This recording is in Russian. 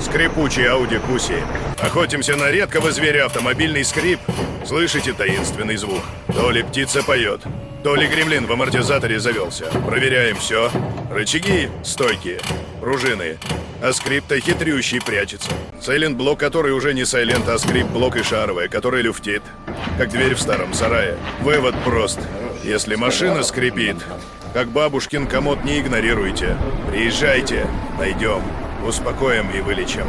Скрипучий Ауди Куси. Охотимся на редкого зверя, автомобильный скрип. Слышите таинственный звук? То ли птица поет, то ли гремлин в амортизаторе завелся. Проверяем все. Рычаги стойкие, пружины. А скрип-то хитрющий прячется. Сайлент-блок, который уже не сайлент, а скрип-блок и шаровая, который люфтит. Как дверь в старом сарае. Вывод прост. Если машина скрипит, как бабушкин комод, не игнорируйте. Приезжайте, найдем, успокоим и вылечим.